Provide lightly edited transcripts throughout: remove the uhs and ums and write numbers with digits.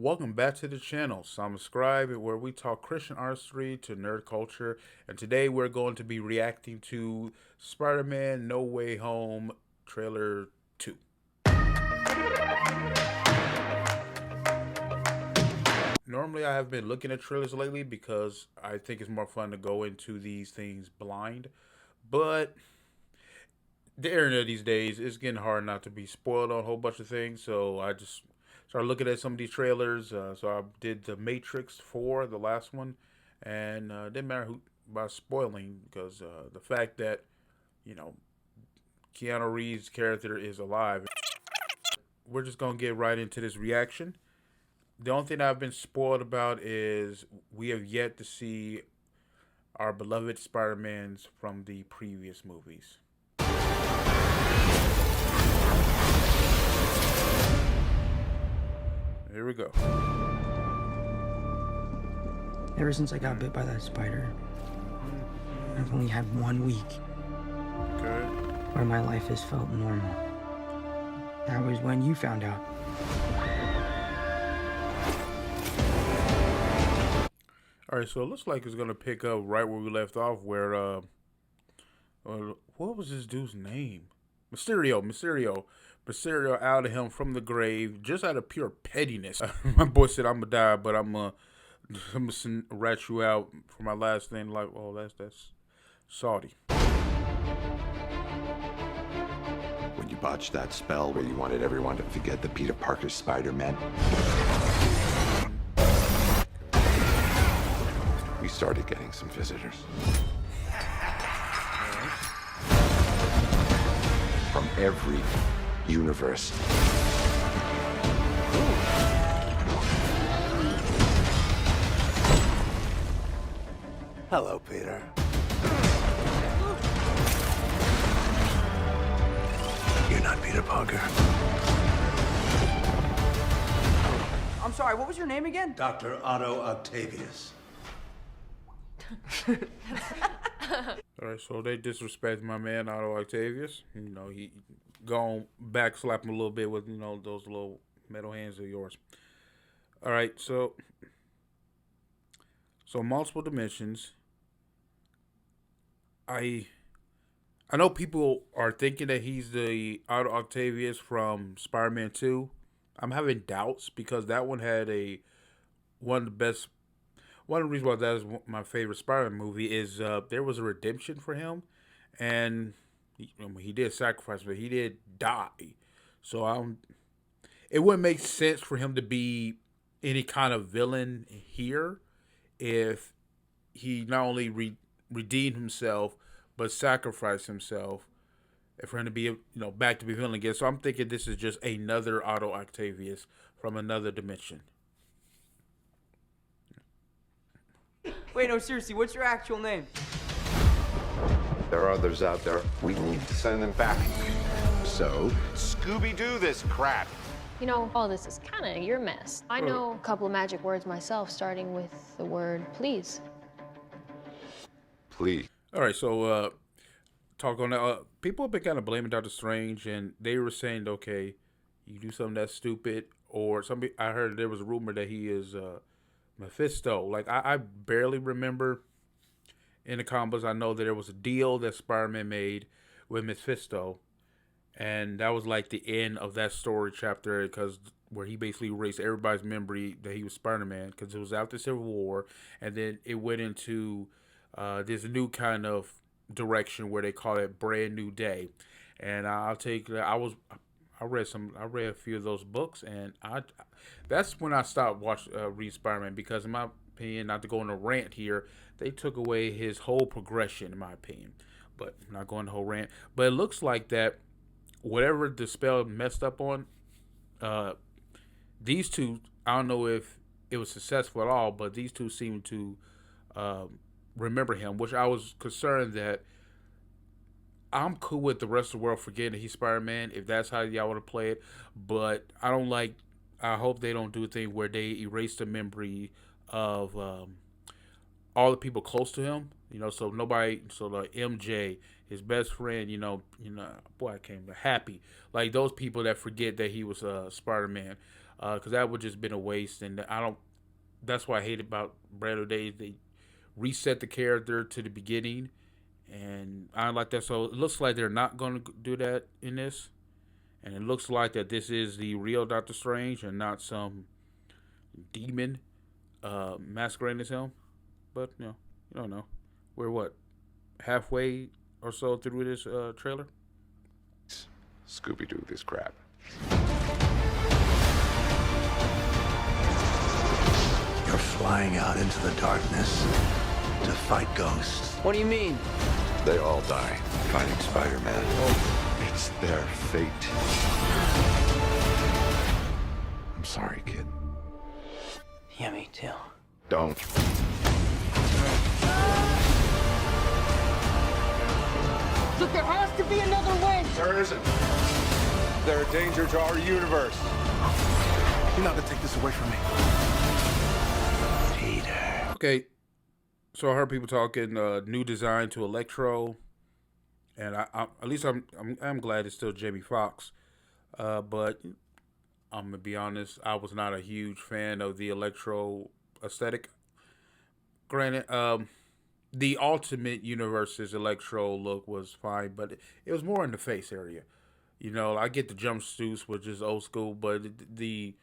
Welcome back to the channel. Subscribe where we talk Christian artistry to nerd culture. And today we're going to be reacting to Spider-Man No Way Home trailer 2. Normally I have been looking at trailers lately because I think it's more fun to go into these things blind. But the internet these days is getting hard not to be spoiled on a whole bunch of things. So I just started looking at some of these trailers. So I did the Matrix 4, the last one, and it didn't matter who about spoiling because the fact that you know Keanu Reeves' character is alive. We're just gonna get right into this reaction. The only thing I've been spoiled about is we have yet to see our beloved Spider-Mans from the previous movies. Here we go. Ever since I got bit by that spider, I've only had 1 week Okay. where my life has felt normal. That was when you found out. All right, so it looks like it's gonna pick up right where we left off, where what was this dude's name? Mysterio outed him from the grave just out of pure pettiness. My boy said, "I'm gonna die, but I'm gonna rat you out for my last thing." Like, oh, that's salty. When you botched that spell where you wanted everyone to forget the Peter Parker Spider-Man, we started getting some visitors. From every universe. Hello, Peter. You're not Peter Parker. I'm sorry, what was your name again? Dr. Otto Octavius. All right, so they disrespect my man Otto Octavius. You know, he gone back slap him a little bit with those little metal hands of yours. All right, so multiple dimensions. I know people are thinking that he's the Otto Octavius from Spider-Man 2. I'm having doubts because that one had one of the best. One of the reasons why that is my favorite Spider-Man movie is there was a redemption for him, and he did sacrifice, but he did die. So it wouldn't make sense for him to be any kind of villain here if he not only redeemed himself but sacrificed himself for him to be back to be villain again. So I'm thinking this is just another Otto Octavius from another dimension. Wait, no, seriously, what's your actual name? There are others out there. We need to send them back. So, Scooby-Doo this crap. You know, all this is kind of your mess. I know a couple of magic words myself, starting with the word please. Please. All right, so talk on that. People have been kind of blaming Doctor Strange, and they were saying, okay, you do something that's stupid, or somebody. I heard there was a rumor that he is Mephisto. Like I barely remember in the comics. I know that there was a deal that Spider-Man made with Mephisto, and that was like the end of that story chapter because where he basically erased everybody's memory that he was Spider-Man because it was after Civil War, and then it went into this new kind of direction where they call it Brand New Day, and I'll take that. I read a few of those books, and that's when I stopped read Spider-Man because, in my opinion, not to go on a rant here, they took away his whole progression, in my opinion. But I'm not going the whole rant. But it looks like that whatever the spell messed up on, these two, I don't know if it was successful at all, but these two seem to remember him, which I was concerned that I'm cool with the rest of the world forgetting that he's Spider-Man if that's how y'all want to play it. But I hope they don't do a thing where they erase the memory of all the people close to him. So the MJ, his best friend, boy, I came Happy. Like those people that forget that he was Spider-Man. because that would just been a waste. And I don't. That's why I hate about Brando Days. They reset the character to the beginning, and I don't like that. So it looks like they're not going to do that in this, and it looks like that this is the real Doctor Strange and not some demon masquerading as him. But you don't know. We're what, halfway or so through this trailer? Scooby-Doo this crap. You're flying out into the darkness to fight ghosts. What do you mean? They all die fighting Spider-Man. It's their fate. I'm sorry, kid. Yeah, me too. Don't. Look, there has to be another way. There isn't. They're a danger to our universe. You're not gonna take this away from me. Peter. Okay, so I heard people talking new design to Electro, and I at least I'm glad it's still Jamie Foxx, but I'm gonna be honest, I was not a huge fan of the Electro aesthetic. Granted, the Ultimate Universe's Electro look was fine, but it was more in the face area. You know, I get the jumpsuits, which is old school, but he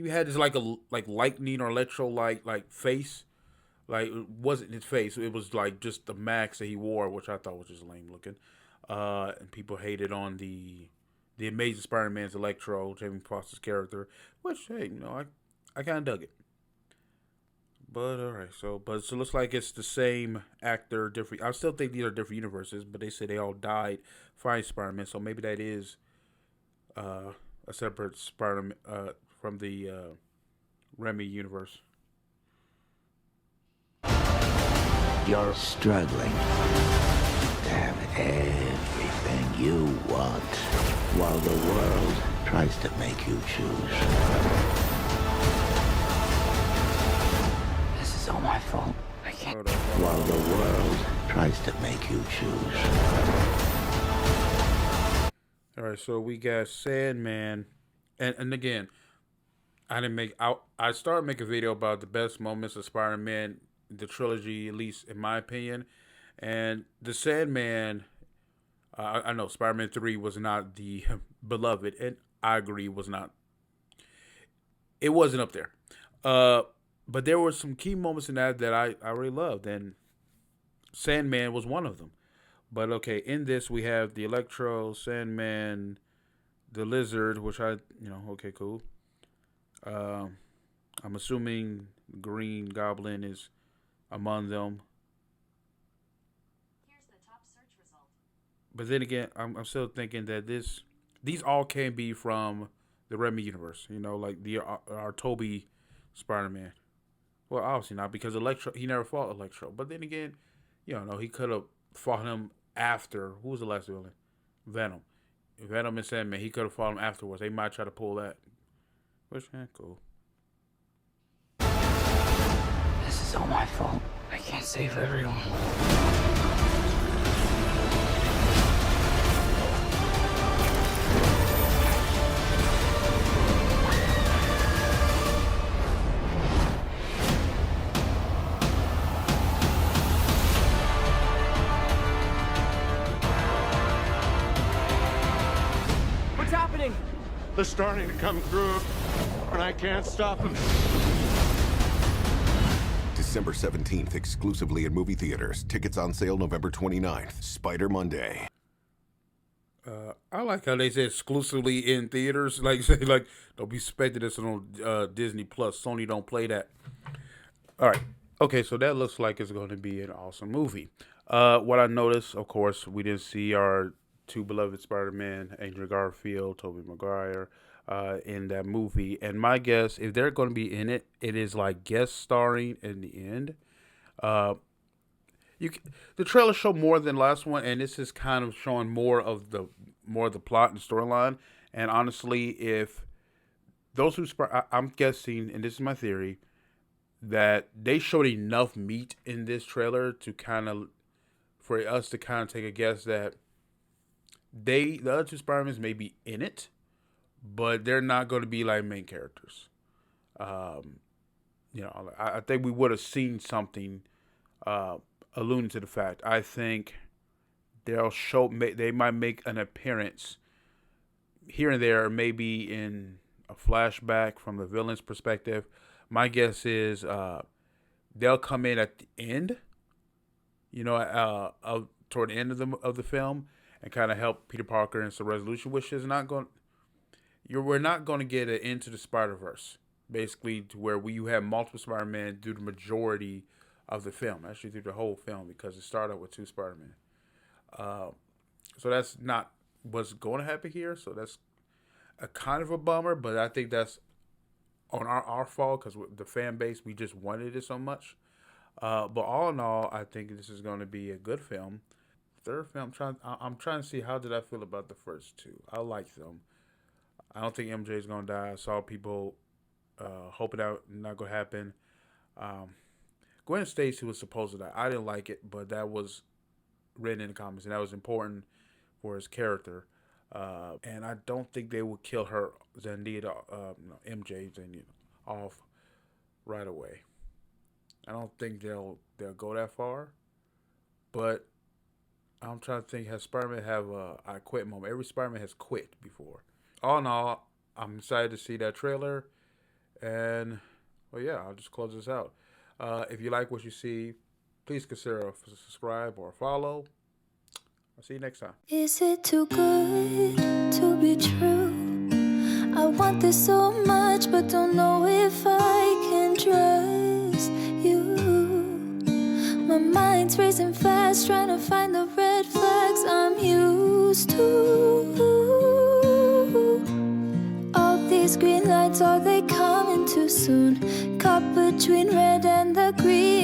had this like lightning or Electro like face. Like, it wasn't his face. It was like just the mask that he wore, which I thought was just lame looking. And people hated on the Amazing Spider-Man's Electro, Jamie Foxx's character, which, hey, you know, I kind of dug it. But all right, so it looks like it's the same actor, different. I still think these are different universes, but they say they all died fighting Spider-Man, so maybe that is a separate Spider-Man from the Raimi universe. You're struggling to have everything you want while the world tries to make you choose. This is all my fault. I can't. Hold on. While the world tries to make you choose. All right, so we got Sandman, and again, I started making a video about the best moments of Spider-Man, the trilogy, at least in my opinion, and the Sandman. I know Spider-Man 3 was not the beloved, and I agree was not. It wasn't up there, but there were some key moments in that I really loved, and Sandman was one of them. But okay, in this we have the Electro, Sandman, the Lizard, which okay, cool. I'm assuming Green Goblin is among them. Here's the top search result. But then again, I'm still thinking that these all can be from the Raimi universe. You know, like our Toby Spider-Man. Well, obviously not, because Electro, he never fought Electro. But then again, you don't know, he could have fought him after. Who was the last villain? Venom. Venom and Sandman. He could have fought him afterwards. They might try to pull that. Which, cool. This is all my fault. I can't save everyone. What's happening? They're starting to come through, and I can't stop them. December 17th, exclusively in movie theaters. Tickets on sale November 29th. Spider Monday. I like how they say exclusively in theaters. Like, say, like, don't be expecting this on Disney Plus. Sony don't play that. All right. Okay, so that looks like it's going to be an awesome movie. What I noticed, of course, we didn't see our two beloved Spider-Man, Andrew Garfield, Tobey Maguire, in that movie. And my guess, if they're going to be in it, it is like guest starring in the end. The trailer showed more than last one, and this is kind of showing more of the plot and storyline. And honestly, if those who I'm guessing, and this is my theory, that they showed enough meat in this trailer to for us to kind of take a guess that the other two Spider-Mans may be in it, but they're not going to be like main characters. I think we would have seen something alluding to the fact. I think they might make an appearance here and there, maybe in a flashback from the villain's perspective. My guess is they'll come in at the end, toward the end of the film, and kind of help Peter Parker in some resolution, which is we're not going to get an Into the Spider-Verse, basically, to where you have multiple Spider-Man through the majority of the film, actually through the whole film, because it started with 2 Spider-Man. So that's not what's going to happen here. So that's a kind of a bummer, but I think that's on our fault, because the fan base, we just wanted it so much. But all in all, I think this is going to be a good film. Third film, I'm trying to see, how did I feel about the first 2? I like them. I don't think MJ is going to die. I saw people hoping that not going to happen. Gwen Stacy was supposed to die. I didn't like it, but that was written in the comments, and that was important for his character. And I don't think they would kill her, MJ Zendaya, off right away. I don't think they'll go that far. But I'm trying to think, has Spider-Man have a I quit moment? Every Spider-Man has quit before. All in all, I'm excited to see that trailer. And, well, yeah, I'll just close this out. If you like what you see, please consider subscribe or follow. I'll see you next time. Is it too good to be true? I want this so much, but don't know if I can trust you. My mind's racing fast, trying to find the red flags I'm used to. All these green lights, are they coming too soon? Caught between red and the green.